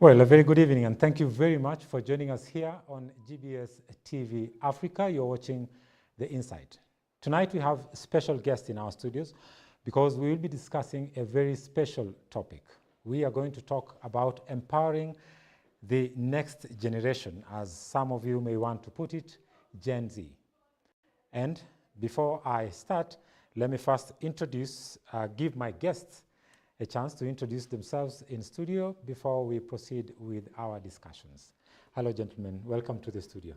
Well, a very good evening, and thank you very much for joining us here on GBS TV Africa. You're watching The Insight. Tonight we have special guests in our studios because we will be discussing a very special topic. We are going to talk about empowering the next generation, as some of you may want to put it, Gen Z. And before I start, let me first give my guests a chance to introduce themselves in studio before we proceed with our discussions. Hello, gentlemen. Welcome to the studio.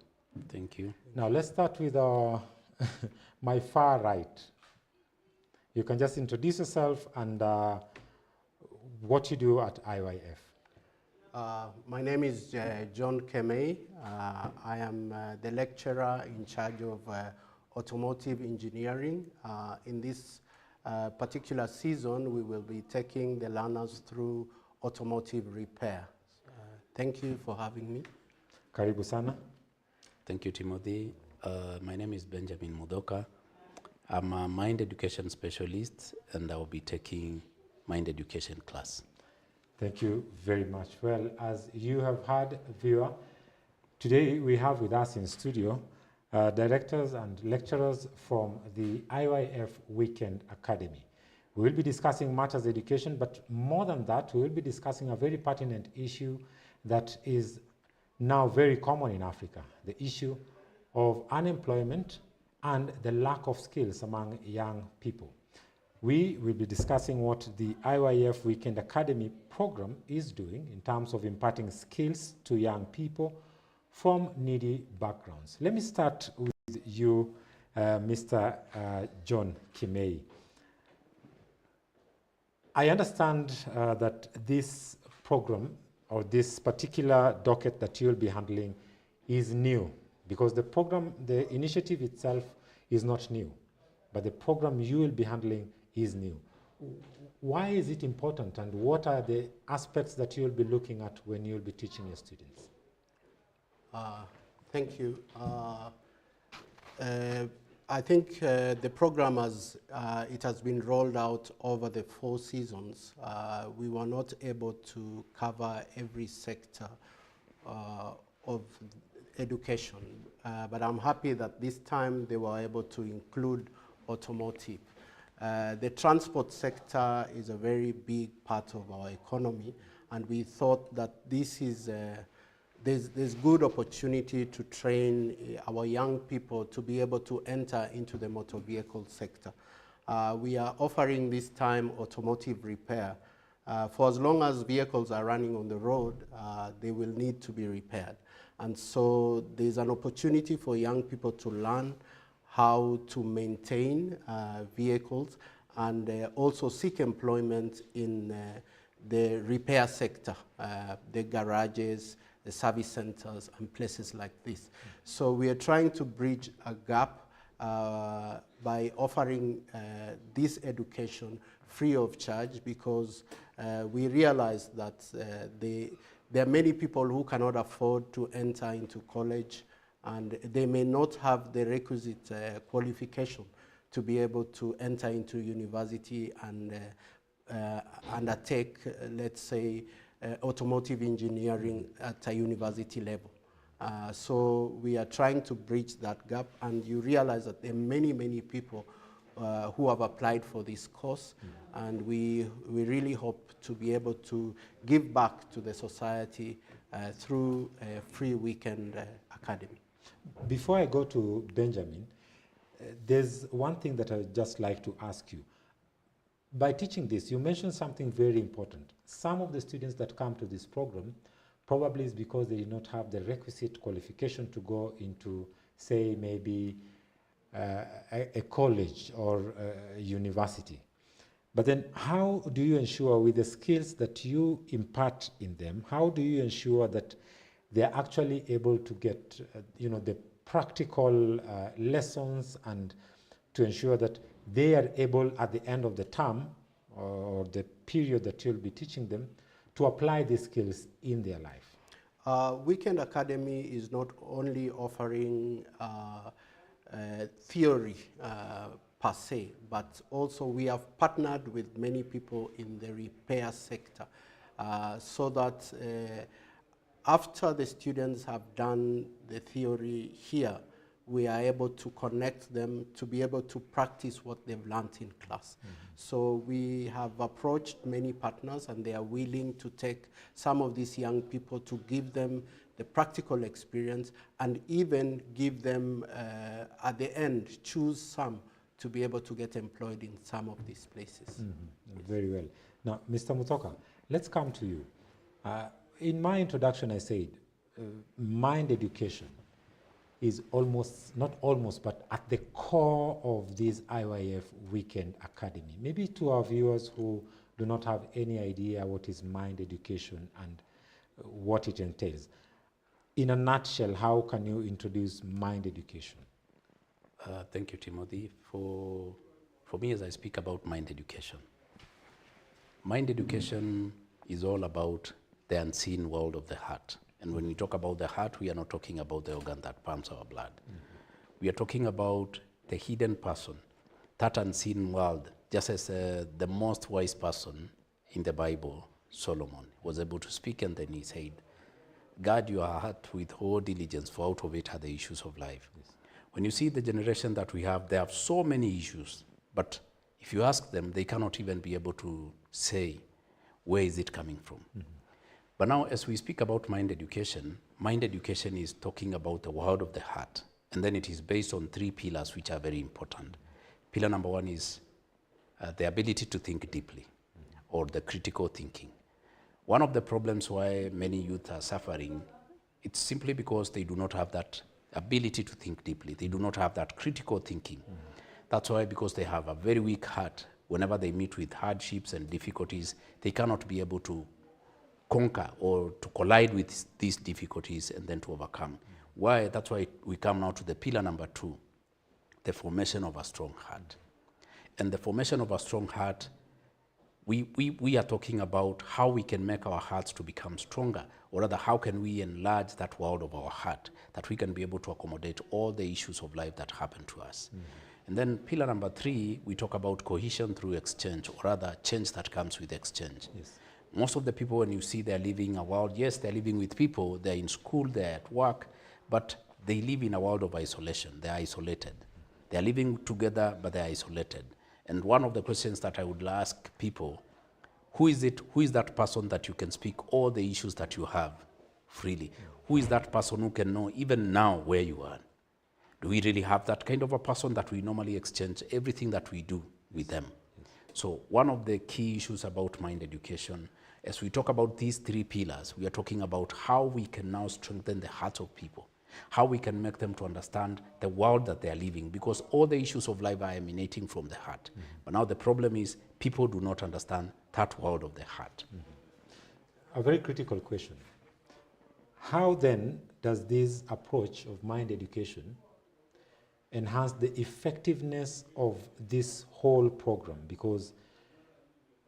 Thank you. Now, let's start with my far right. You can just introduce yourself and what you do at IYF. My name is John Kemei. I am the lecturer in charge of automotive engineering. In this particular season, we will be taking the learners through automotive repair. Thank you for having me. Karibu sana. Thank you, Timothy. My name is Benjamin Mudoka. I'm a mind education specialist, and I will be taking mind education class. Thank you very much. Well, as you have heard, viewer, today we have with us in studio directors and lecturers from the IYF Weekend Academy. We will be discussing matters education, but more than that, we will be discussing a very pertinent issue that is now very common in Africa, the issue of unemployment and the lack of skills among young people. We will be discussing what the IYF Weekend Academy program is doing in terms of imparting skills to young people from needy backgrounds. Let me start with you, Mr. John Kimei. I understand that this program or this particular docket that you'll be handling is new, because the program, the initiative itself is not new, but the program you will be handling is new. Why is it important, and what are the aspects that you'll be looking at when you'll be teaching your students? Thank you. I think the program has been rolled out over the 4 seasons. We were not able to cover every sector of education, but I'm happy that this time they were able to include automotive. The transport sector is a very big part of our economy, and we thought that this is there's good opportunity to train our young people to be able to enter into the motor vehicle sector. We are offering this time automotive repair. For as long as vehicles are running on the road, they will need to be repaired. And so there's an opportunity for young people to learn how to maintain vehicles and also seek employment in the repair sector, the garages, the service centers, and places like this. So we are trying to bridge a gap by offering this education free of charge, because we realize that there are many people who cannot afford to enter into college, and they may not have the requisite qualification to be able to enter into university and undertake, let's say, automotive engineering at a university level. So we are trying to bridge that gap, and you realize that there are many, many people who have applied for this course, and we really hope to be able to give back to the society through a free weekend academy. Before I go to Benjamin, there's one thing that I'd just like to ask you. By teaching this, you mentioned something very important. Some of the students that come to this program probably is because they did not have the requisite qualification to go into, say, maybe a college or a university. But then how do you ensure, with the skills that you impart in them, how do you ensure that they're actually able to get the practical lessons, and to ensure that they are able at the end of the term or the period that you'll be teaching them to apply these skills in their life? Weekend Academy is not only offering theory per se, but also we have partnered with many people in the repair sector. so that after the students have done the theory here, we are able to connect them to be able to practice what they've learned in class. So we have approached many partners, and they are willing to take some of these young people to give them the practical experience, and even give them, at the end, choose some to be able to get employed in some of these places. Very well. Now, Mr. Mutoka, let's come to you. In my introduction, I said mind education is almost, not almost, but at the core of this IYF Weekend Academy. Maybe to our viewers who do not have any idea what is mind education and what it entails, in a nutshell, how can you introduce mind education? Thank you, Timothy. For me, as I speak about mind education is all about the unseen world of the heart. And when we talk about the heart, we are not talking about the organ that pumps our blood. We are talking about the hidden person, that unseen world, just as the most wise person in the Bible, Solomon, was able to speak, and then he said, guard your heart with all diligence, for out of it are the issues of life. When you see the generation that we have, they have so many issues, but if you ask them, they cannot even be able to say, where is it coming from? But now, as we speak about mind education is talking about the world of the heart. And then it is based on 3 pillars, which are very important. Pillar number 1 is the ability to think deeply, or the critical thinking. One of the problems why many youth are suffering, it's simply because they do not have that ability to think deeply. They do not have that critical thinking. That's why, because they have a very weak heart, whenever they meet with hardships and difficulties, they cannot be able to conquer or to collide with these difficulties and then to overcome. Why? That's why we come now to the pillar number 2, the formation of a strong heart. And the formation of a strong heart, we are talking about how we can make our hearts to become stronger, or rather, how can we enlarge that world of our heart, that we can be able to accommodate all the issues of life that happen to us. And then pillar number 3, we talk about cohesion through exchange, or rather, change that comes with exchange. Most of the people, when you see they're living a world, yes, they're living with people, they're in school, they're at work, but they live in a world of isolation. They're isolated. They're living together, but they're isolated. And one of the questions that I would ask people, who is that person that you can speak all the issues that you have freely? Who is that person who can know even now where you are? Do we really have that kind of a person that we normally exchange everything that we do with them? So one of the key issues about mind education, as we talk about these 3 pillars, we are talking about how we can now strengthen the hearts of people, how we can make them to understand the world that they are living, because all the issues of life are emanating from the heart. But now the problem is people do not understand that world of the heart. A very critical question. How then does this approach of mind education enhance the effectiveness of this whole program? Because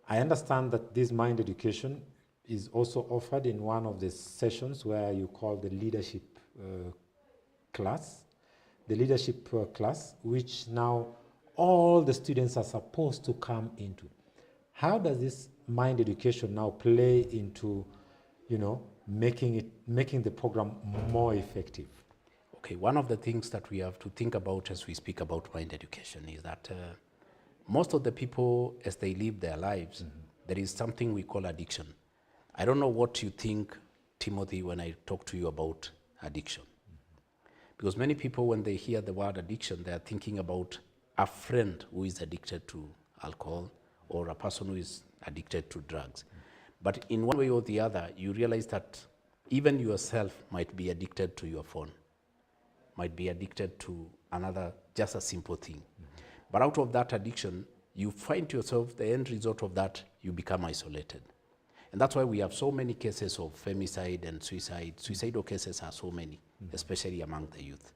I understand that this mind education is also offered in one of the sessions where you call the leadership class, which now all the students are supposed to come into. How does this mind education now play into, making the program more effective? Okay, one of the things that we have to think about as we speak about mind education is that most of the people, as they live their lives, there is something we call addiction. I don't know what you think, Timothy, when I talk to you about addiction. Because many people, when they hear the word addiction, they are thinking about a friend who is addicted to alcohol, or a person who is addicted to drugs. But in one way or the other, you realize that even yourself might be addicted to your phone, might be addicted to another, just a simple thing. But out of that addiction, you find yourself, the end result of that, you become isolated. And that's why we have so many cases of femicide and suicide. Suicidal cases are so many, especially among the youth.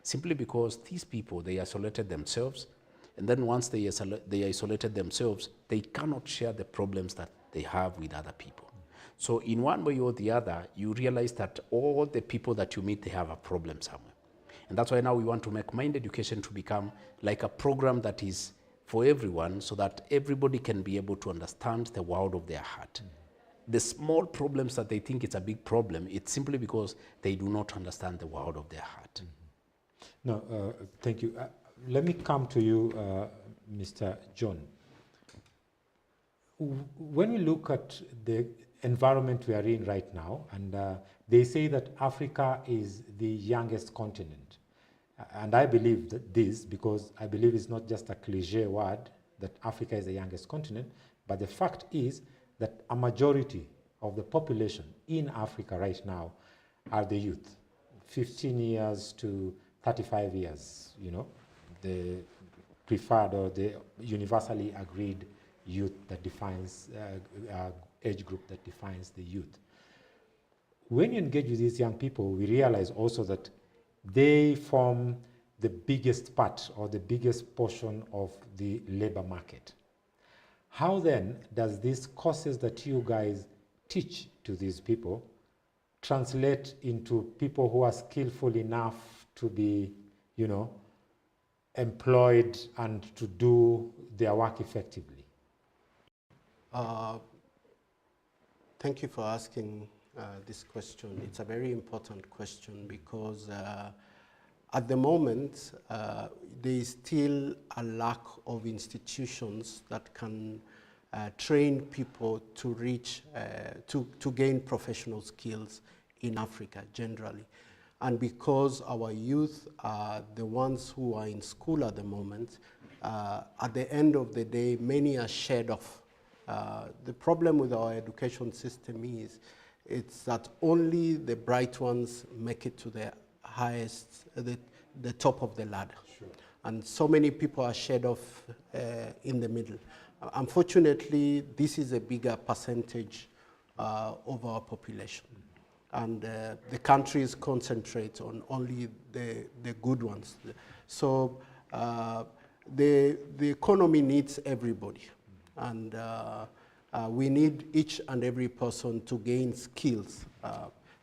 Simply because these people, they isolated themselves, and then once they isolated themselves, they cannot share the problems that they have with other people. So in one way or the other, you realize that all the people that you meet, they have a problem somewhere. And that's why now we want to make mind education to become like a program that is for everyone, so that everybody can be able to understand the world of their heart. the small problems that they think it's a big problem, it's simply because they do not understand the world of their heart. No, thank you. Let me come to you, Mr. John. When we look at the environment we are in right now, and they say that Africa is the youngest continent. And I believe that this, because I believe it's not just a cliche word that Africa is the youngest continent, but the fact is that a majority of the population in Africa right now are the youth, 15 years to 35 years, you know, the preferred or the universally agreed youth that defines, age group that defines the youth. When you engage with these young people, we realize also that they form the biggest part or the biggest portion of the labor market. How then does these courses that you guys teach to these people translate into people who are skillful enough to be, you know, employed and to do their work effectively? Thank you for asking this question. It's a very important question because at the moment, there is still a lack of institutions that can train people to reach, to gain professional skills in Africa generally. And because our youth are the ones who are in school at the moment, at the end of the day, many are shed off. The problem with our education system is it's that only the bright ones make it to the highest, the top of the ladder. Sure. And so many people are shed off in the middle. Unfortunately, this is a bigger percentage of our population. And the countries concentrate on only the good ones. So the economy needs everybody. And we need each and every person to gain skills.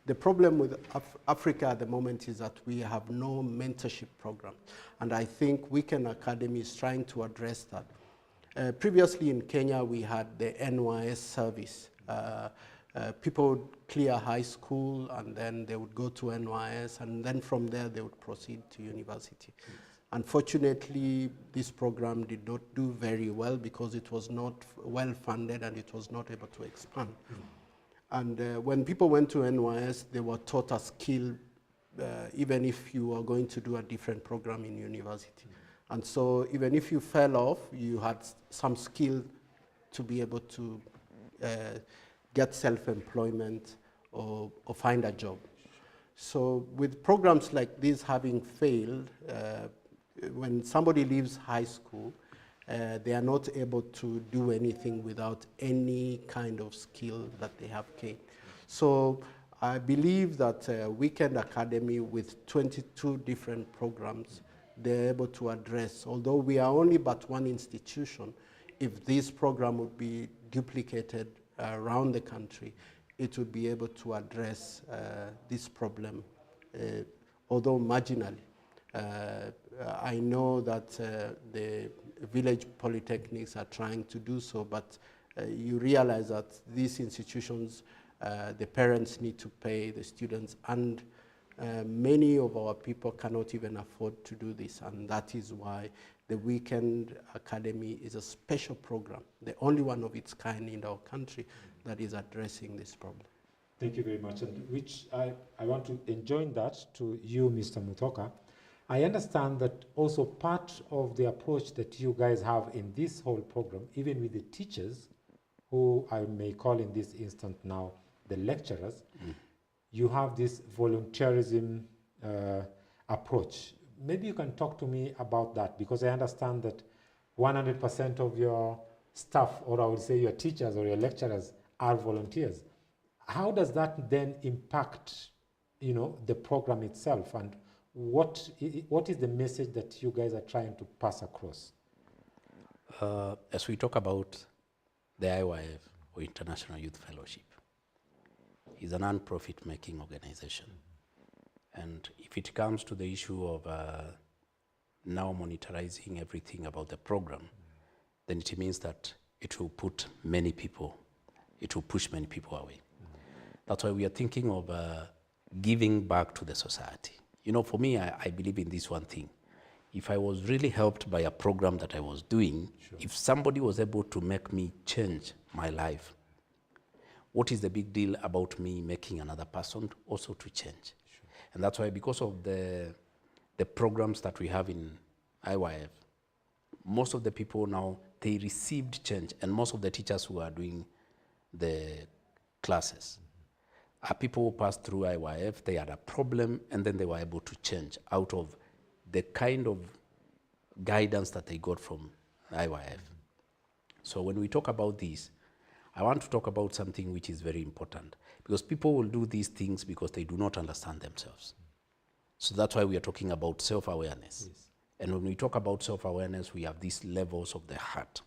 The problem with Africa at the moment is that we have no mentorship program. And I think Weekend Academy is trying to address that. Previously in Kenya, we had the NYS service. People would clear high school and then they would go to NYS, and then from there they would proceed to university. Yes. Unfortunately, this program did not do very well because it was not well funded and it was not able to expand. And when people went to NYS, they were taught a skill even if you were going to do a different program in university. And so even if you fell off, you had some skill to be able to get self-employment or find a job. So with programs like this having failed, when somebody leaves high school, they are not able to do anything without any kind of skill that they have gained. So I believe that Weekend Academy with 22 different programs, they're able to address, although we are only but one institution, if this program would be duplicated around the country, it would be able to address this problem, although marginally. I know that the village polytechnics are trying to do so, but you realize that these institutions, the parents need to pay the students, and many of our people cannot even afford to do this, and that is why the Weekend Academy is a special program, the only one of its kind in our country that is addressing this problem. Thank you very much, and which I want to enjoin that to you, Mr. Muthoka. I understand that also part of the approach that you guys have in this whole program, even with the teachers, who I may call in this instant now the lecturers, you have this volunteerism approach. Maybe you can talk to me about that, because I understand that 100% of your staff, or I would say your teachers or your lecturers, are volunteers. How does that then impact, you know, the program itself, and what is the message that you guys are trying to pass across? As we talk about the IYF, or International Youth Fellowship, is a non-profit making organization. And if it comes to the issue of now monitoring everything about the program, then it means that it will put many people it will push many people away. That's why we are thinking of giving back to the society. You know, for me, I believe in this one thing. If I was really helped by a program that I was doing, if somebody was able to make me change my life, what is the big deal about me making another person also to change? And that's why, because of the programs that we have in IYF, most of the people now, they received change, and most of the teachers who are doing the classes are people who passed through IYF. They had a problem, and then they were able to change out of the kind of guidance that they got from IYF. So when we talk about this, I want to talk about something which is very important, because people will do these things because they do not understand themselves. So that's why we are talking about self-awareness. Yes. And when we talk about self-awareness, we have these levels of the heart.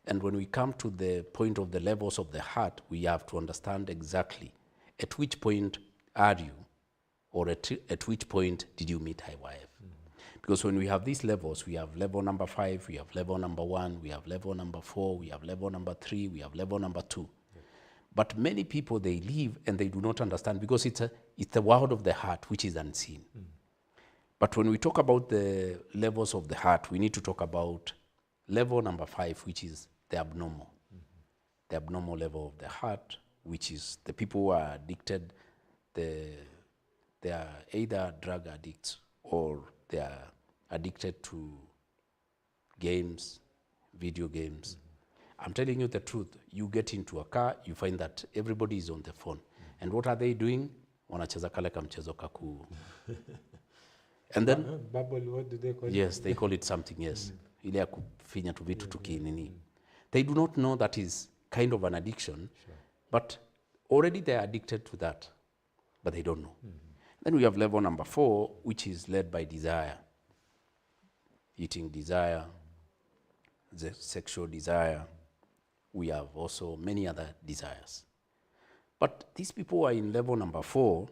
And when we come to the point of the levels of the heart, we have to understand exactly at which point are you, or at which point did you meet IYF? Because when we have these levels, we have level number 5, we have level number 1, we have level number 4, we have level number 3, we have level number 2. Yeah. But many people, they leave and they do not understand, because it's the world of the heart which is unseen. But when we talk about the levels of the heart, we need to talk about level number 5, which is the abnormal. The abnormal level of the heart, which is the people who are addicted. They are either drug addicts, or they are addicted to games, video games. I'm telling you the truth. You get into a car, you find that everybody is on the phone. And what are they doing? Wanacheza kale kamchezo kaku. And then bubble, what do they call it? Yes, they call it something, yes. Ile ya kufinya tu vitu tukinini. They do not know that is kind of an addiction, but already they are addicted to that, but they don't know. Then we have level number 4, which is led by desire. Eating desire, the sexual desire. We have also many other desires. But these people are in level number 4.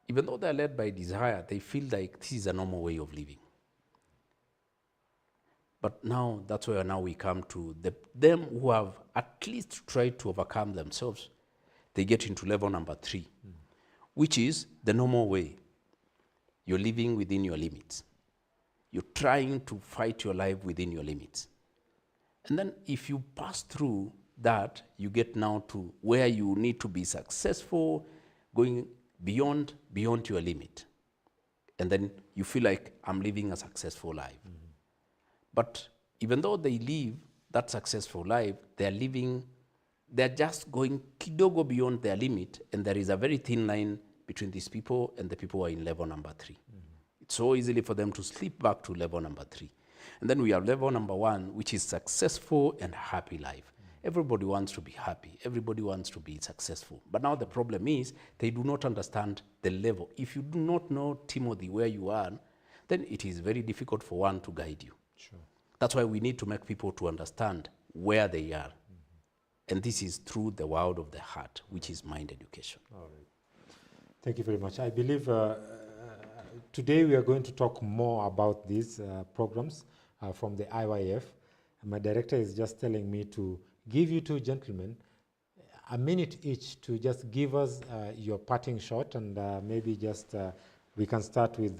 Even though they're led by desire, they feel like this is a normal way of living. But now, that's where now we come to them who have at least tried to overcome themselves. They get into level number 3, which is the normal way. You're living within your limits. You're trying to fight your life within your limits. And then if you pass through that, you get now to where you need to be successful, going beyond your limit. And then you feel like, I'm living a successful life. But even though they live that successful life, they're just going kidogo beyond their limit, and there is a very thin line between these people and the people who are in level number 3. It's so easily for them to slip back to level number 3. And then we have level number 1, which is successful and happy life. Everybody wants to be happy. Everybody wants to be successful. But now the problem is they do not understand the level. If you do not know, Timothy, where you are, then it is very difficult for one to guide you. Sure. That's why we need to make people to understand where they are. And this is through the world of the heart, which is mind education. All right. Thank you very much. I believe today we are going to talk more about these programs from the IYF. My director is just telling me to give you two gentlemen a minute each to just give us your parting shot, and maybe just we can start with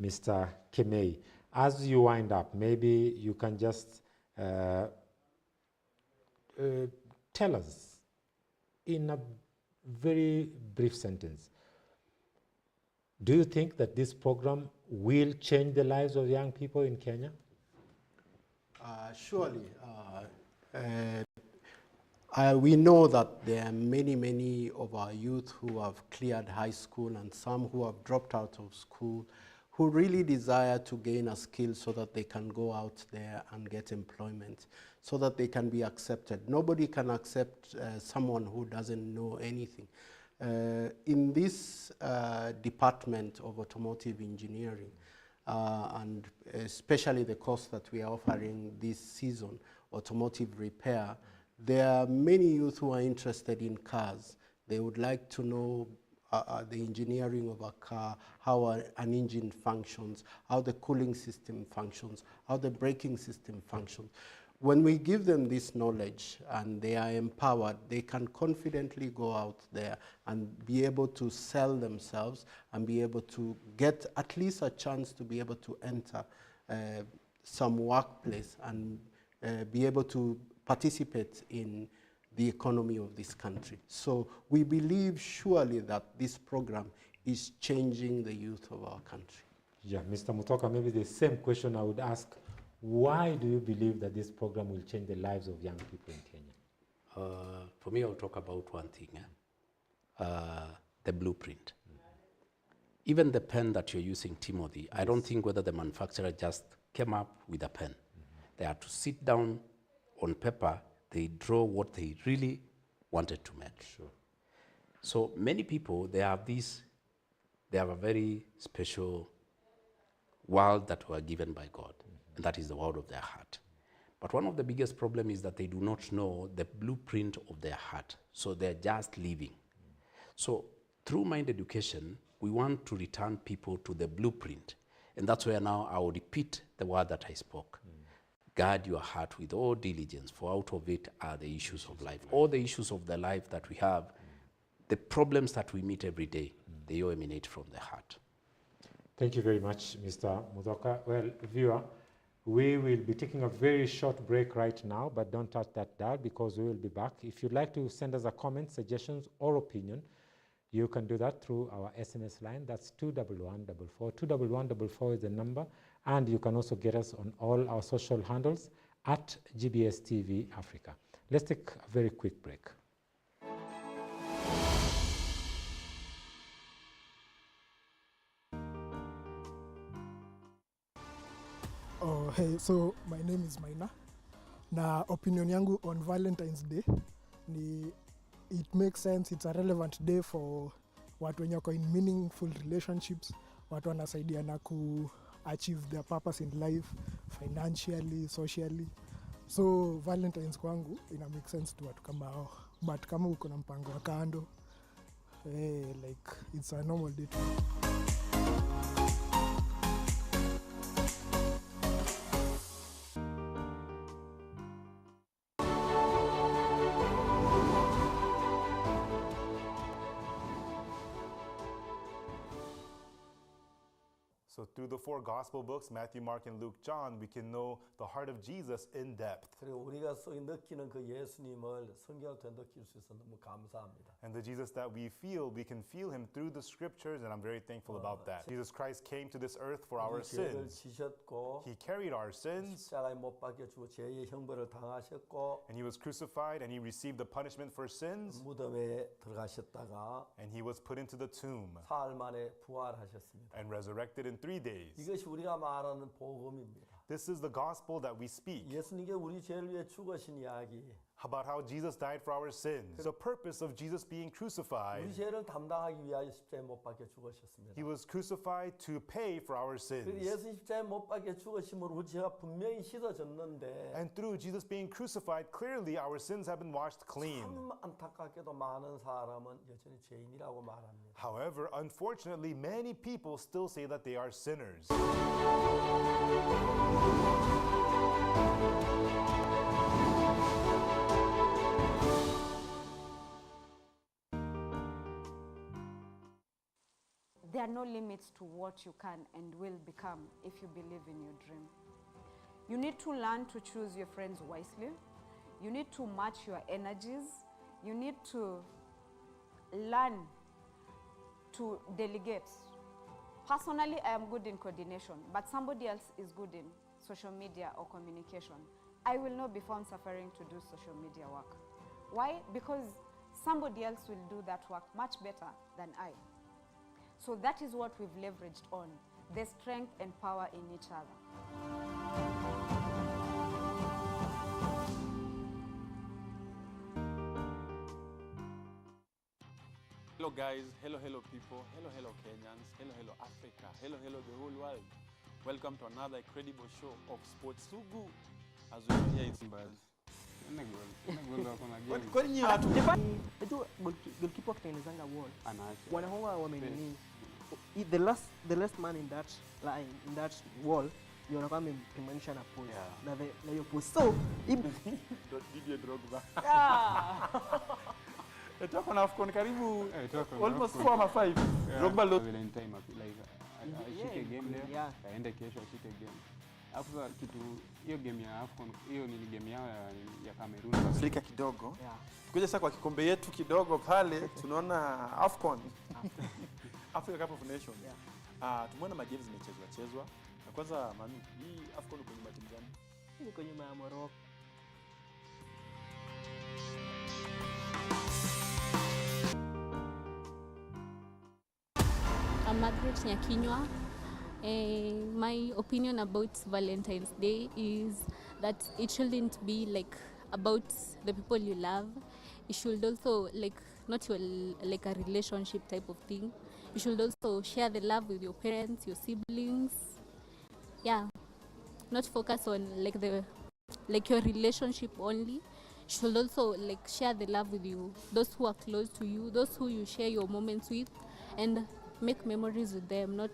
Mr. Kemei. As you wind up, maybe you can just tell us in a very brief sentence, do you think that this program will change the lives of young people in Kenya? Surely. We know that there are many of our youth who have cleared high school, and some who have dropped out of school, who really desire to gain a skill so that they can go out there and get employment, so that they can be accepted. Nobody can accept someone who doesn't know anything. In this department of automotive engineering, and especially the course that we are offering this season, automotive repair, there are many youth who are interested in cars. They would like to know the engineering of a car, how an engine functions, how the cooling system functions, how the braking system functions. when we give them this knowledge and they are empowered, they can confidently go out there and be able to sell themselves and be able to get at least a chance to be able to enter some workplace and be able to participate in the economy of this country. So we believe surely that this program is changing the youth of our country. Yeah, Mr. Mutoka, maybe the same question I would ask. Why do you believe that this program will change the lives of young people in Kenya? For me, I'll talk about one thing, the blueprint. Even the pen that you're using, Timothy, I don't think whether the manufacturer just came up with a pen. They had to sit down on paper, they draw what they really wanted to make. Sure. So many people, they have a very special world that were given by God, and that is the world of their heart. But one of the biggest problems is that they do not know the blueprint of their heart, so they're just living. So through Mind Education, we want to return people to the blueprint, and that's where now I will repeat the word that I spoke. Guard your heart with all diligence, for out of it are the issues of life. All the issues of the life that we have, the problems that we meet every day, they all emanate from the heart. Thank you very much, Mr. Mutoka. Well, viewer, we will be taking a very short break right now, but don't touch that dial because we will be back. If you'd like to send us a comment, suggestions, or opinion, you can do that through our SMS line. That's 21144. 21144 is the number. And you can also get us on all our social handles at GBS TV Africa. Let's take a very quick break. Oh, hey, so my name is Maina. Na opinion yangu on Valentine's Day ni it makes sense, it's a relevant day for watu wenye wako in meaningful relationships, watu wanasaidiana ku achieve their purpose in life financially, socially. So Valentine's kwangu ina make sense to watu kama hao. But kama uko na mpango wa kando, like it's a normal day to me. So through the four gospel books, Matthew, Mark, and Luke, John, we can know the heart of Jesus in depth. 그리고 우리가 느끼는 그 예수님을 성경을 통해 느낄 수 있어서 너무 감사합니다. And the Jesus that we can feel him through the scriptures, and I'm very thankful about that. Jesus Christ came to this earth for our 죄를 sins. 지셨고 He carried our sins, 십자가에 못 박혀 죽어 죄의 형벌을 당하셨고 and he was crucified, and he received the punishment for sins, 무덤에 들어가셨다가 and he was put into the tomb 사흘 만에 부활하셨습니다. and resurrected in 3 days. 이것이 우리가 말하는 복음입니다. This is the gospel that we speak. 예수님께 우리 죄를 위해 죽으신 이야기. About how Jesus died for our sins. The purpose of Jesus being crucified. 우리 죄를 담당하기 위하여 십자가에 못 박혀 죽으셨습니다. He was crucified to pay for our sins. 그래서 예수 십자가에 못 박혀 죽으심으로 우리 죄가 분명히 씻어졌는데 And through Jesus being crucified, clearly our sins have been washed clean. 참 안타깝게도 많은 사람은 여전히 죄인이라고 말합니다. However, unfortunately, many people still say that they are sinners. There are no limits to what you can and will become if you believe in your dream. You need to learn to choose your friends wisely. You need to match your energies. You need to learn to delegate. Personally, I am good in coordination, but somebody else is good in social media or communication. I will not be found suffering to do social media work. Why? Because somebody else will do that work much better than I. So that is what we've leveraged on, the strength and power in each other. Hello guys, hello people, hello Kenyans, hello Africa, hello the whole world. Welcome to another incredible show of Sports Sugu. As we hear it's bad. Kwa nini goalkeeper kutengenezanga wall? Wanaonga wamenini. The last man in that line, in that wall ndio anakuwa amemaanisha na post Yeah. na hiyo post. So Didier Drogba. yeah. Tuko na AFCON karibu tuko na almost AFCON. 4 or 5. Drogba look Vile in time like ashike game leo, Yeah. aende kesho ashike game. Alafu sasa kitu hiyo game ya AFCON, hiyo ni game yao ya Cameroon. Afrika kidogo. Yeah. Kuja sasa kwa kikombe yetu kidogo pale tunaona AFCON. Africa Cup of Nations. Yeah. Tumeona magames zimechezwa. Na kwanza mami, hii AFCON uko nyuma timu gani? Niko nyuma ya Morocco. I'm Margaret Nyakinywa. My opinion about Valentine's Day is that it shouldn't be like about the people you love. It should also like not your like a relationship type of thing. You should also share the love with your parents, your siblings. Yeah, not focus on like your relationship only. You should also like share the love with you, those who are close to you, those who you share your moments with, and make memories with them, not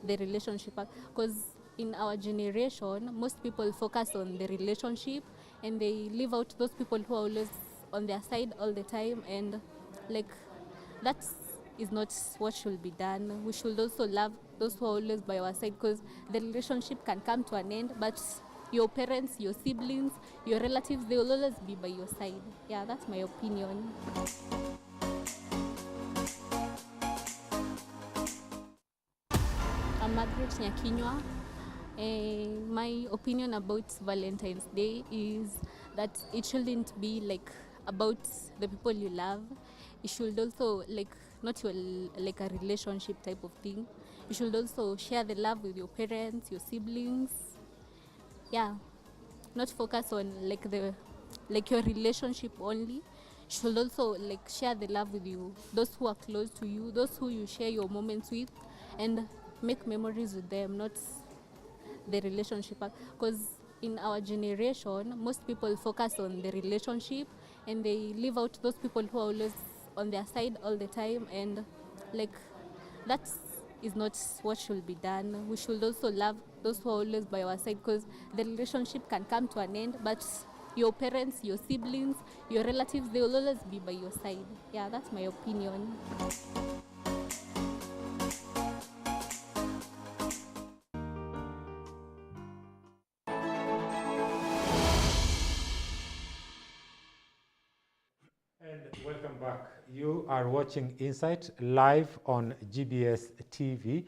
the relationship. Because in our generation, most people focus on the relationship and they leave out those people who are always on their side all the time, and like that is not what should be done. We should also love those who are always by our side, because the relationship can come to an end, but your parents, your siblings, your relatives, they will always be by your side. Yeah, that's my opinion. I'm Margaret Nyakinywa. My opinion about Valentine's Day is that it shouldn't be like about the people you love. It should also like not your like a relationship type of thing. You should also share the love with your parents, your siblings. Yeah, not focus on like your relationship only. You should also like share the love with you, those who are close to you, those who you share your moments with, and make memories with them, not the relationship. Because in our generation, most people focus on the relationship and they leave out those people who are always on their side all the time, and like that is not what should be done. We should also love those who are always by our side, because the relationship can come to an end, but your parents, your siblings, your relatives, they will always be by your side. Yeah, that's my opinion. And welcome back. You are watching Insight live on GBS TV.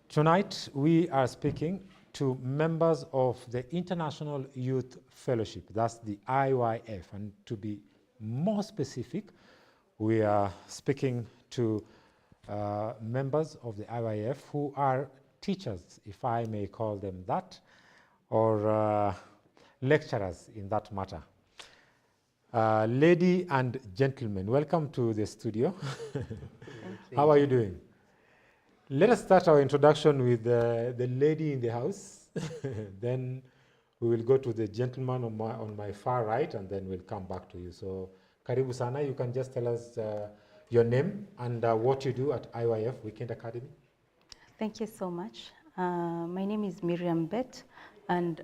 Tonight we are speaking to members of the International Youth Fellowship, that's the IYF. And to be more specific, we are speaking to members of the IYF who are teachers, if I may call them that, or lecturers in that matter. Lady and gentlemen, welcome to the studio. How are you doing? Let us start our introduction with the lady in the house. Then we will go to the gentleman on my far right, and then we'll come back to you. So, Karibu Sana, you can just tell us your name and what you do at IYF Weekend Academy. Thank you so much. My name is Miriam Bet, and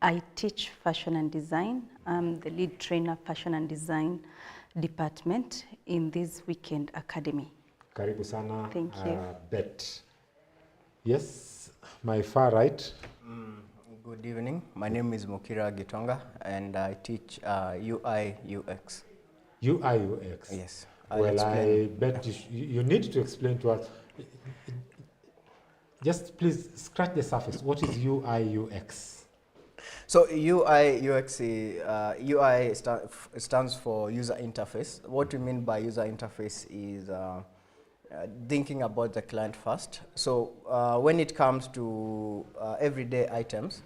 I teach fashion and design. I'm the lead trainer, fashion and design department in this Weekend Academy. Karibu Sana. Thank you. Bet. Yes, my far right. Good evening. My name is Mukira Gitonga, and I teach UI UX. UI UX. Yes. Well, I bet you need to explain to us. Just please scratch the surface. What is UI UX? So UI UX, UI stands for user interface. What we mean by user interface is thinking about the client first. So when it comes to everyday items,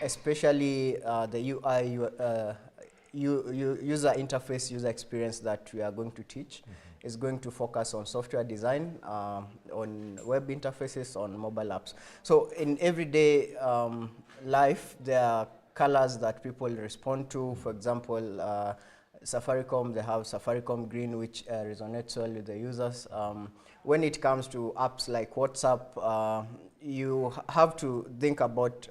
especially the UI user interface, user experience that we are going to teach, is going to focus on software design, on web interfaces, on mobile apps. So in everyday life, there are colors that people respond to. For example, Safaricom, they have Safaricom Green, which resonates well with the users. When it comes to apps like WhatsApp, you have to think about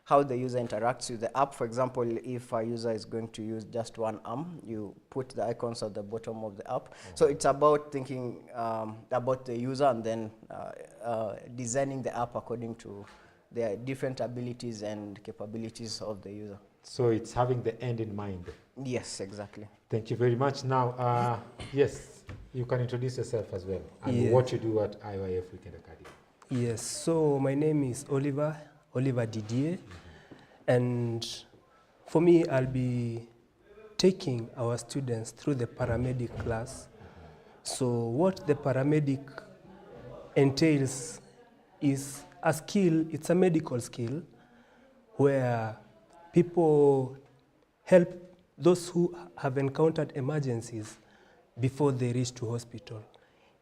how the user interacts with the app. For example, if a user is going to use just one arm, you put the icons at the bottom of the app. So it's about thinking about the user and then designing the app according to the different abilities and capabilities of the user. So it's having the end in mind. Yes, exactly. Thank you very much. Now, yes, you can introduce yourself as well and what you do at IYF Weekend Academy. Yes, so my name is Oliver Didier, and for me, I'll be taking our students through the paramedic class. So what the paramedic entails is a skill, it's a medical skill where people help those who have encountered emergencies before they reach to hospital.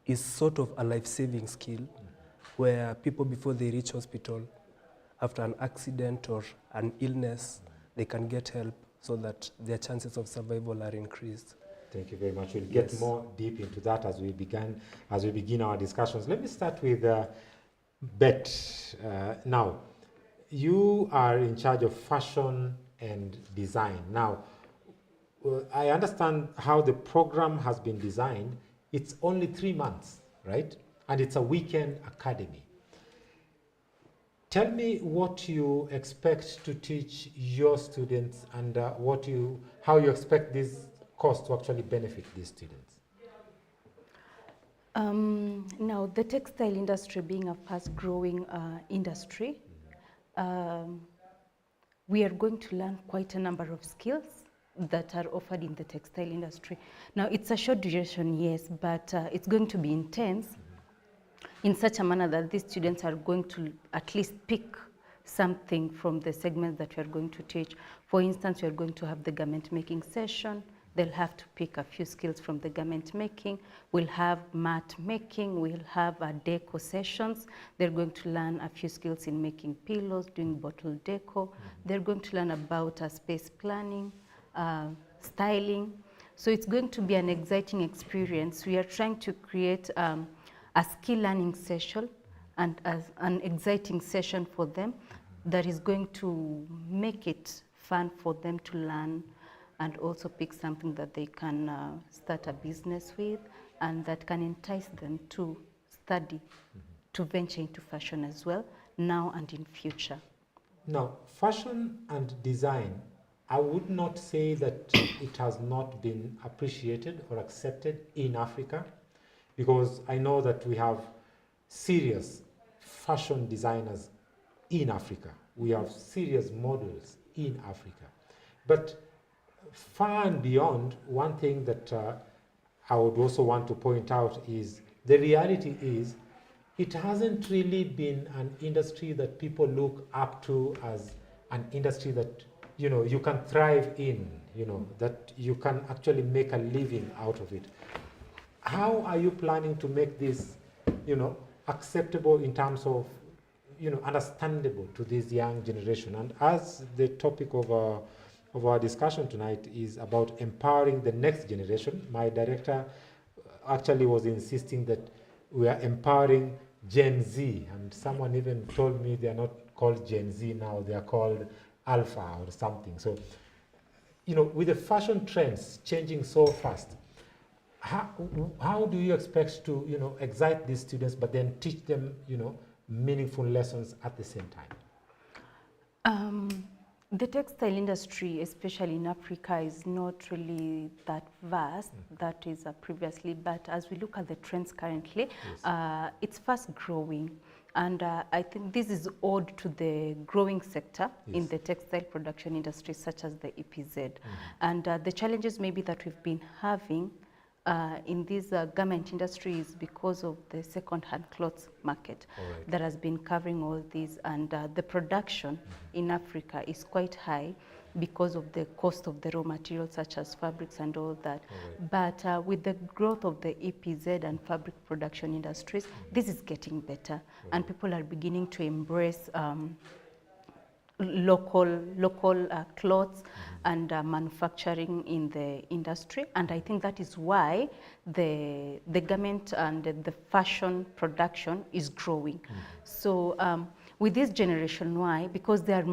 It's sort of a life-saving skill where people before they reach hospital, after an accident or an illness, they can get help so that their chances of survival are increased. Thank you very much. We'll get more deep into that as we begin our discussions. Let me start with Bet. Now, you are in charge of fashion and design. Now, I understand how the program has been designed. It's only 3 months, right? And it's a weekend academy. Tell me what you expect to teach your students and how you expect this course to actually benefit these students. Now, the textile industry being a fast-growing industry, we are going to learn quite a number of skills that are offered in the textile industry. Now, it's a short duration, yes, but it's going to be intense in such a manner that these students are going to at least pick something from the segments that we are going to teach. For instance, we are going to have the garment making session. They'll have to pick a few skills from the garment making. We'll have mat making. We'll have deco sessions. They're going to learn a few skills in making pillows, doing bottle deco. They're going to learn about space planning, styling. So it's going to be an exciting experience. We are trying to create a skill learning session and an exciting session for them that is going to make it fun for them to learn and also pick something that they can start a business with and that can entice them to study, to venture into fashion as well, now and in future. Now, fashion and design, I would not say that it has not been appreciated or accepted in Africa, because I know that we have serious fashion designers in Africa. We have serious models in Africa. But far and beyond, one thing that I would also want to point out is the reality is it hasn't really been an industry that people look up to as an industry that you can thrive in, that you can actually make a living out of it. How are you planning to make this, acceptable in terms of, understandable to this young generation? And as the topic of our discussion tonight is about empowering the next generation, my director actually was insisting that we are empowering Gen Z, and someone even told me they are not called Gen Z now, they are called Alpha or something. So, with the fashion trends changing so fast, how do you expect to, excite these students, but then teach them, meaningful lessons at the same time? The textile industry, especially in Africa, is not really that vast, that is previously, but as we look at the trends currently, it's fast growing. And I think this is owed to the growing sector in the textile production industry, such as the EPZ. And the challenges maybe that we've been having in this garment industry is because of the second-hand clothes market that has been covering all these, and the production in Africa is quite high because of the cost of the raw materials such as fabrics and all that. But with the growth of the EPZ and fabric production industries, this is getting better, and people are beginning to embrace local clothes and manufacturing in the industry, and I think that is why the garment and the fashion production is growing. So with this generation Y, because their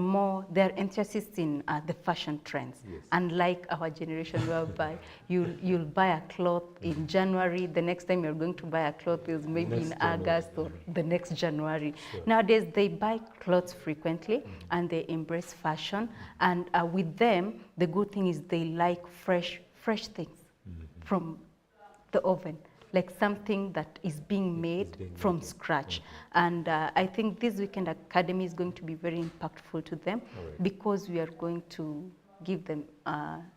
emphasis in the fashion trends, unlike our generation whereby you'll buy a cloth in January, the next time you're going to buy a cloth is maybe in August or the next January. Nowadays they buy clothes frequently and they embrace fashion, and with them the good thing is they like fresh things from the oven, like something that is being made from scratch. And I think this Weekend Academy is going to be very impactful to them, because we are going to give them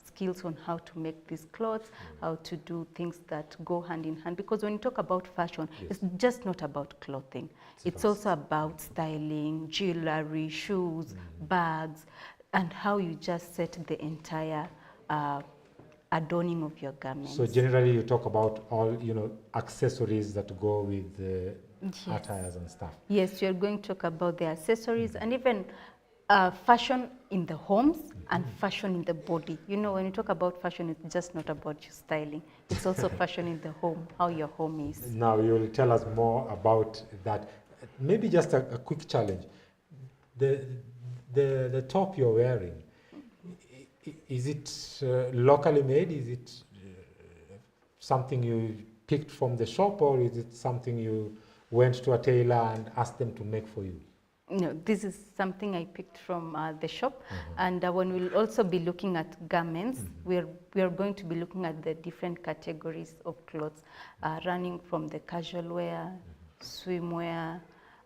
skills on how to make these clothes, how to do things that go hand in hand. Because when you talk about fashion, it's just not about clothing. It's also about styling, jewelry, shoes, bags, and how you just set the entire adorning of your garments. So generally you talk about all, accessories that go with the attires and stuff. Yes, you're going to talk about the accessories and even fashion in the homes and fashion in the body. When you talk about fashion, it's just not about your styling. It's also fashion in the home, how your home is. Now you'll tell us more about that. Maybe just a quick challenge. The top you're wearing, is it locally made? Is it something you picked from the shop, or is it something you went to a tailor and asked them to make for you? No, this is something I picked from the shop. And when we'll also be looking at garments, we are going to be looking at the different categories of clothes, running from the casual wear, swimwear,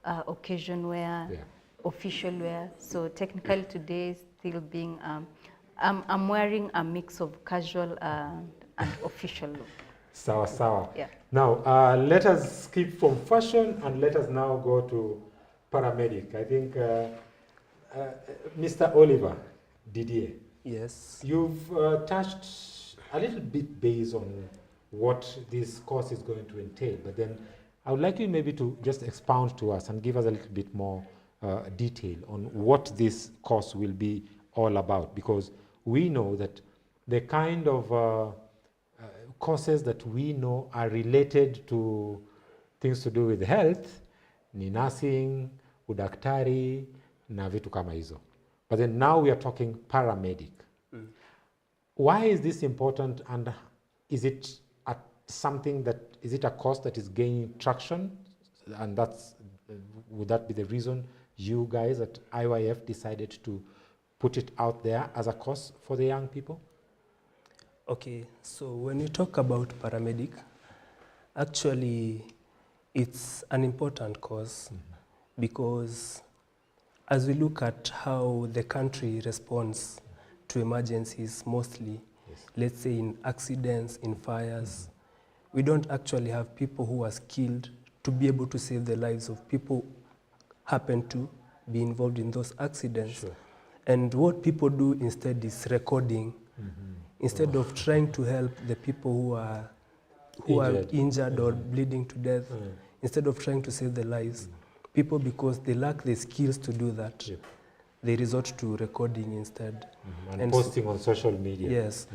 occasion wear, official wear. So technically today still being, I'm wearing a mix of casual and official look. Sawa. Yeah. Now, let us skip from fashion and let us now go to paramedic. I think Mr. Oliver Didier. Yes. You've touched a little bit based on what this course is going to entail, but then I would like you maybe to just expound to us and give us a little bit more detail on what this course will be all about, because we know that the kind of courses that we know are related to things to do with health ni nursing, udaktari na vitu kama hizo. But then now we are talking paramedic. Why is this important, and is it is it a course that is gaining traction, and would that be the reason you guys at IYF decided to put it out there as a course for the young people? Okay, so when you talk about paramedic, actually it's an important course because as we look at how the country responds to emergencies, mostly, let's say in accidents, in fires, we don't actually have people who are skilled to be able to save the lives of people who happen to be involved in those accidents. And what people do instead is recording. Instead of trying to help the people who are injured or bleeding to death, instead of trying to save their lives, people, because they lack the skills to do that, they resort to recording instead. And posting on social media. Yes.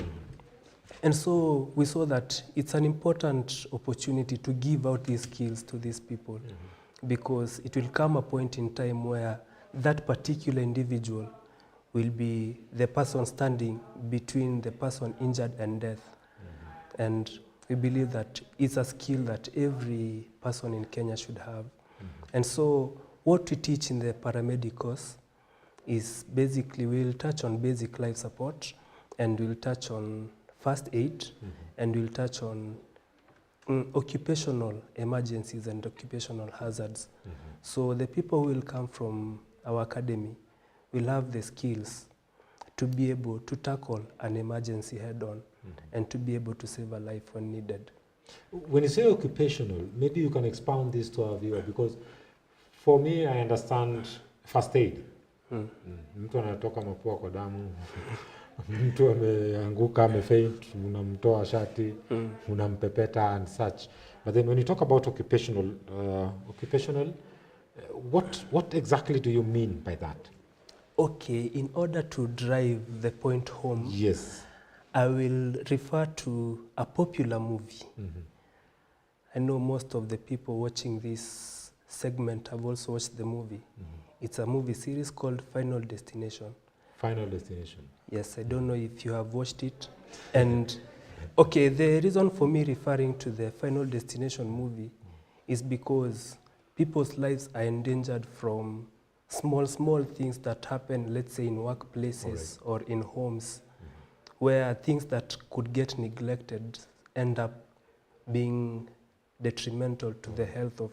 And so we saw that it's an important opportunity to give out these skills to these people, because it will come a point in time where that particular individual will be the person standing between the person injured and death. And we believe that it's a skill that every person in Kenya should have. And so what we teach in the paramedic course is basically we'll touch on basic life support, and we'll touch on first aid, and we'll touch on occupational emergencies and occupational hazards. So the people who will come from our academy will have the skills to be able to tackle an emergency head-on and to be able to save a life when needed. When you say occupational, maybe you can expound this to our viewer, because for me, I understand first aid. Mtu anatoka mapua kwa damu, mtu ameanguka, amefaint, unamtoa shati, unampepeta and such. But then when you talk about occupational, what exactly do you mean by that? Okay, in order to drive the point home, yes, I will refer to a popular movie. Mhm. I know most of the people watching this segment have also watched the movie. It's a movie series called Final Destination. Final Destination. Yes, I don't know if you have watched it. And okay, the reason for me referring to the Final Destination movie is because people's lives are endangered from small things that happen, let's say in workplaces or in homes, where things that could get neglected end up being detrimental to the health of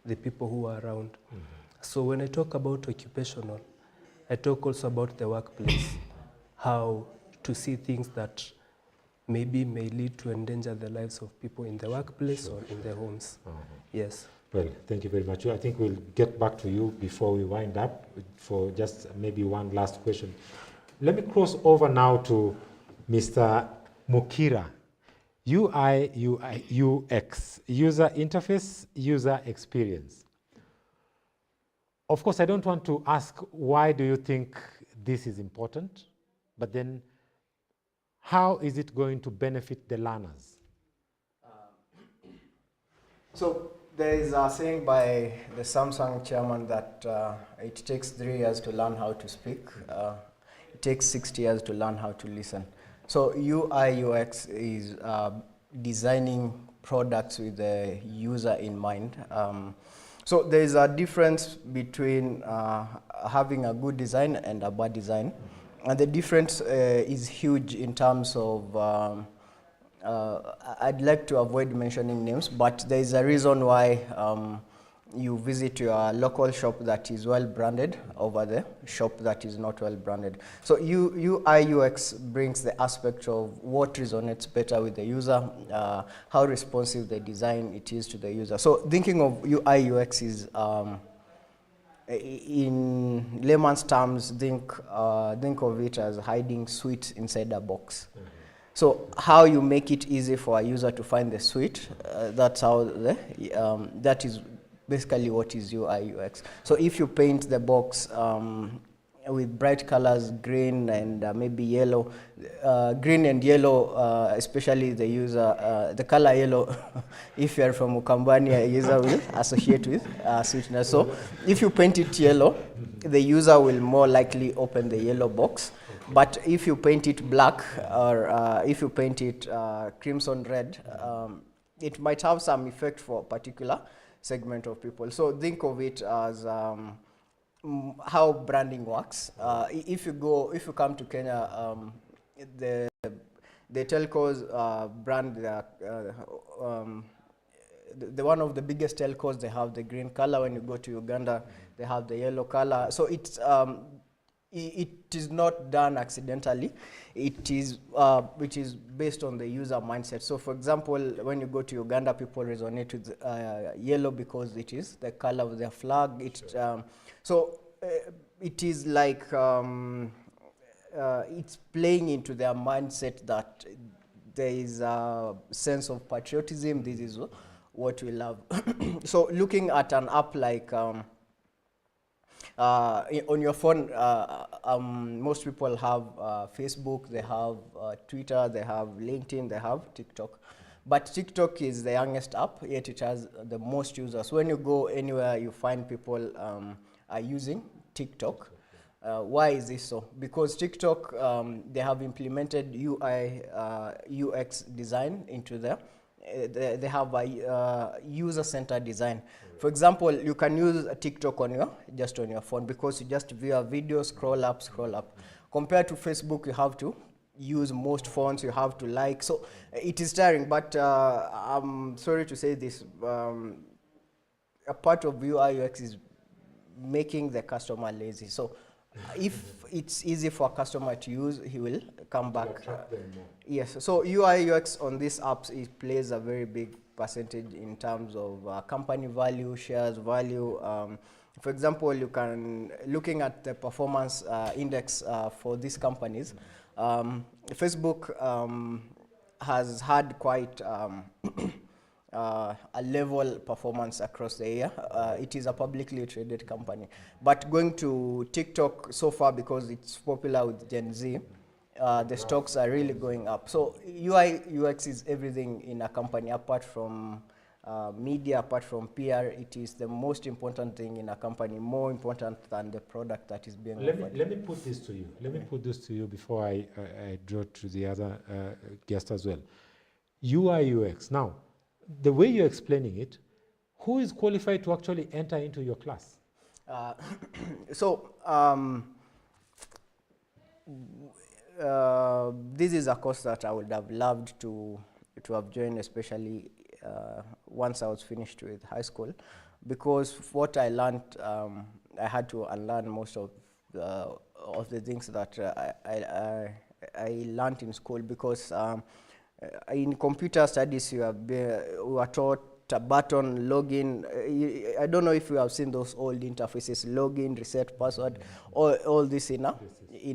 the people who are around. So when I talk about occupational, I talk also about the workplace, how to see things that maybe may lead to endanger the lives of people in the workplace or in their homes. Yes. Well, thank you very much. I think we'll get back to you before we wind up for just maybe one last question. Let me cross over now to Mr. Mukira. UI, UX, user interface, user experience. Of course, I don't want to ask why do you think this is important, but then how is it going to benefit the learners? So there is a saying by the Samsung chairman that it takes 3 years to learn how to speak. It takes 60 years to learn how to listen. So UI UX is designing products with the user in mind. So there is a difference between having a good design and a bad design. And the difference is huge in terms of, I'd like to avoid mentioning names, but there is a reason why you visit your local shop that is well branded over the shop that is not well branded. So UI UX brings the aspect of what resonates better with the user, how responsive the design it is to the user. So thinking of UI UX is, in layman's terms, think of it as hiding sweets inside a box. So how you make it easy for a user to find the sweet, that's how that is basically what is UI UX. So if you paint the box with bright colors, green and maybe yellow, green and yellow, especially the user, the color yellow, if you are from Ukambani, a user will associate with sweetness. So if you paint it yellow, the user will more likely open the yellow box. But if you paint it black or if you paint it crimson red, it might have some effect for a particular segment of people. So think of it as how branding works. If you come to Kenya, the telcos brand the one of the biggest telcos, they have the green color. When you go to Uganda, they have the yellow color. So it's it is not done accidentally. It is based on the user mindset. So for example, when you go to Uganda, people resonate with yellow because it is the color of their flag. So it is like it's playing into their mindset that there is a sense of patriotism. This is what we love. So looking at an app like on your phone, most people have Facebook, they have Twitter, they have LinkedIn, they have TikTok. But TikTok is the youngest app, yet it has the most users. When you go anywhere, you find people are using TikTok. Why is this so? Because TikTok, they have implemented UI UX design into there. They have a user-centered design. For example, you can use a TikTok on your phone because you just view a video, scroll up. Compared to Facebook, you have to use most fonts, you have to like. So it is tiring, but I'm sorry to say this. A part of UI UX is making the customer lazy. So if it's easy for a customer to use, he will come back. Yes, so UI UX on these apps, it plays a very big percentage in terms of company value, shares value. For example, you can, looking at the performance index for these companies, Facebook has had quite a level performance across the year. It is a publicly traded company. But going to TikTok so far, because it's popular with Gen Z, the stocks are really going up. So UI, UX is everything in a company apart from media, apart from PR. It is the most important thing in a company, more important than the product that is being offered. Let me put this to you. Let me put this to you before I draw to the other guest as well. UI, UX. Now, the way you're explaining it, who is qualified to actually enter into your class? This is a course that I would have loved to have joined, especially once I was finished with high school, because what I learned, I had to unlearn most of the things that I learned in school, because in computer studies we were taught a button, login. I don't know if you have seen those old interfaces, login, reset password, all this in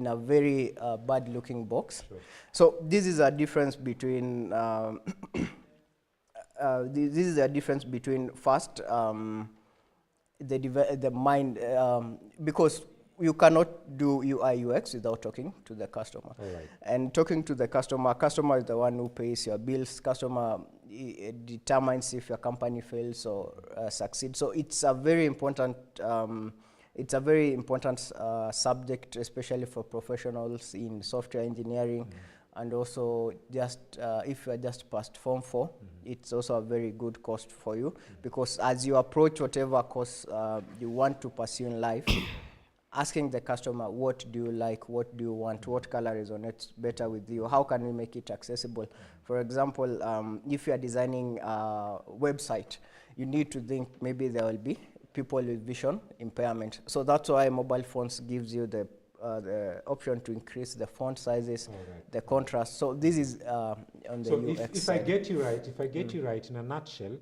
a very bad looking box. Sure. So this is a difference between this is a difference between first the mind, because you cannot do UI UX without talking to the customer. Right. And talking to the customer is the one who pays your bills. Customer determines if your company fails or succeeds. So it's a very important subject, especially for professionals in software engineering. And also, just if you are just past Form 4, it's also a very good course for you, because as you approach whatever course you want to pursue in life, asking the customer, what do you like, what do you want, what color resonates better with you, how can we make it accessible? For example, if you are designing a website, you need to think maybe there will be people with vision impairment. So that's why mobile phones gives you the option to increase the font sizes, the contrast. So this is on the UX side. If I get you right, in a nutshell,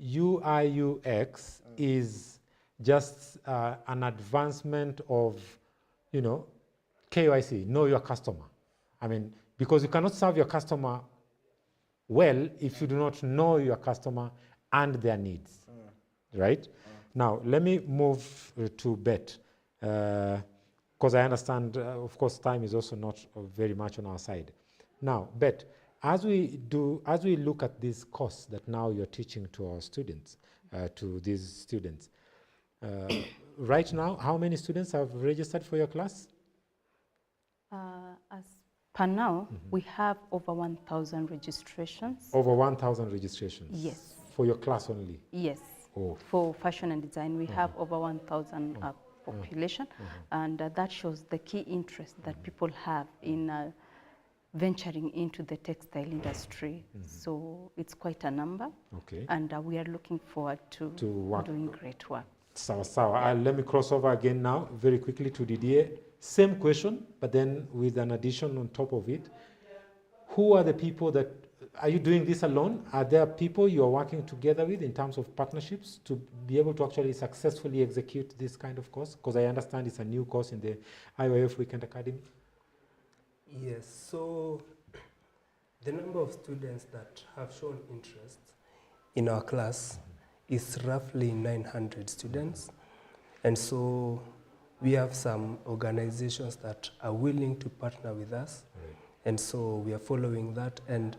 UI UX is just an advancement of, KYC, know your customer. I mean, because you cannot serve your customer well if you do not know your customer and their needs, right? Now, let me move to Bet, because I understand, of course, time is also not very much on our side. Now, Bet, as we look at this course that now you're teaching to our students, to these students, right now, how many students have registered for your class? As per now, we have over 1,000 registrations. Over 1,000 registrations? Yes. For your class only? Yes. Oh. For fashion and design, we have over 1,000 population, and that shows the key interest that people have in venturing into the textile industry. So it's quite a number, and we are looking forward to doing great work. Sawa. Let me cross over again now very quickly to Didier. Same question, but then with an addition on top of it. Who are the people that, are you doing this alone? Are there people you are working together with in terms of partnerships to be able to actually successfully execute this kind of course? Because I understand it's a new course in the IYF Weekend Academy. Yes, so the number of students that have shown interest in our class is roughly 900 students. And so we have some organizations that are willing to partner with us. And so we are following that. And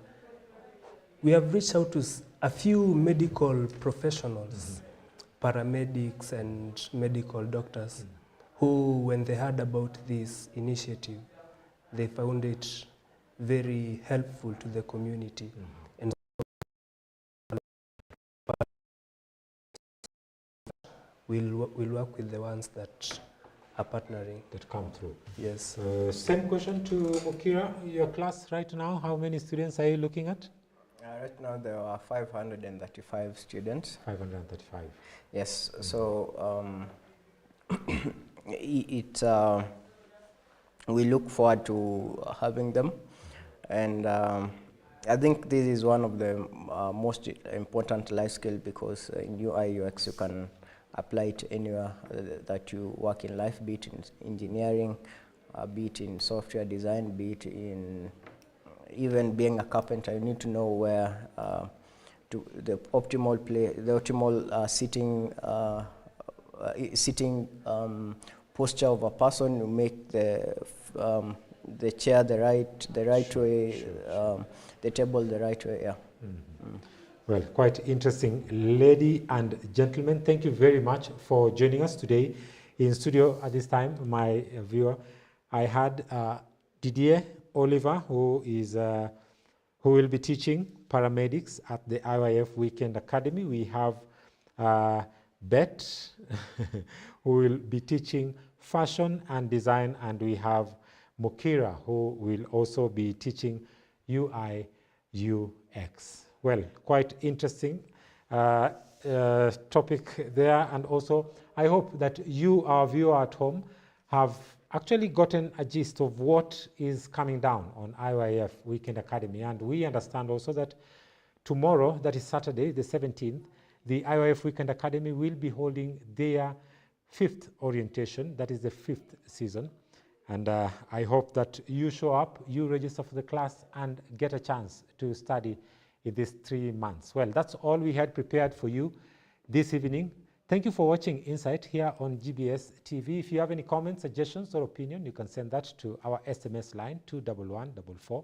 we have reached out to a few medical professionals, paramedics and medical doctors, who, when they heard about this initiative, they found it very helpful to the community. And we'll work with the ones that are partnering. That come through. Yes. Same question to Mukira, your class right now, how many students are you looking at? Right now there are 535 students. 535. Yes, so we look forward to having them, and I think this is one of the most important life skills, because in UI UX you can apply it anywhere that you work in life, be it in engineering, be it in software design, be it in even being a carpenter. You need to know where the optimal play, the optimal sitting posture of a person, to make the chair the right way, the table the right way. Yeah. Well, quite interesting. Ladies and gentlemen, thank you very much for joining us today in studio at this time. My viewer, I had Didier Oliver, who will be teaching paramedics at the IYF Weekend Academy. We have Bet, who will be teaching fashion and design, and we have Mukira, who will also be teaching UI UX. Well, quite interesting topic there, and also I hope that you, our viewer at home, have actually gotten a gist of what is coming down on IYF Weekend Academy. And we understand also that tomorrow, that is Saturday, the 17th, the IYF Weekend Academy will be holding their 5th orientation, that is the 5th season. And I hope that you show up, you register for the class, and get a chance to study in these 3 months. Well, that's all we had prepared for you this evening. Thank you for watching Insight here on GBS TV. If you have any comments, suggestions, or opinion, you can send that to our SMS line 21144.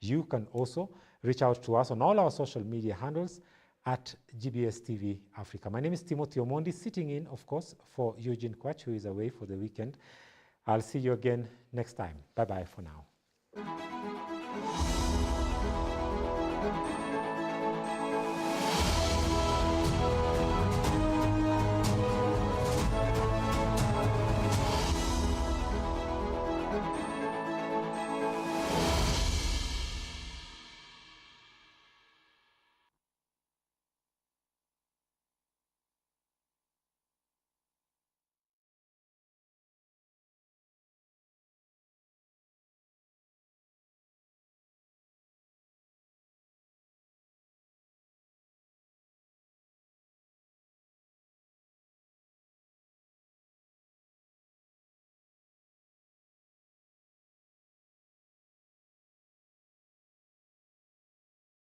You can also reach out to us on all our social media handles at GBS TV Africa. My name is Timothy Omondi, sitting in, of course, for Eugene Kwach, who is away for the weekend. I'll see you again next time. Bye-bye for now.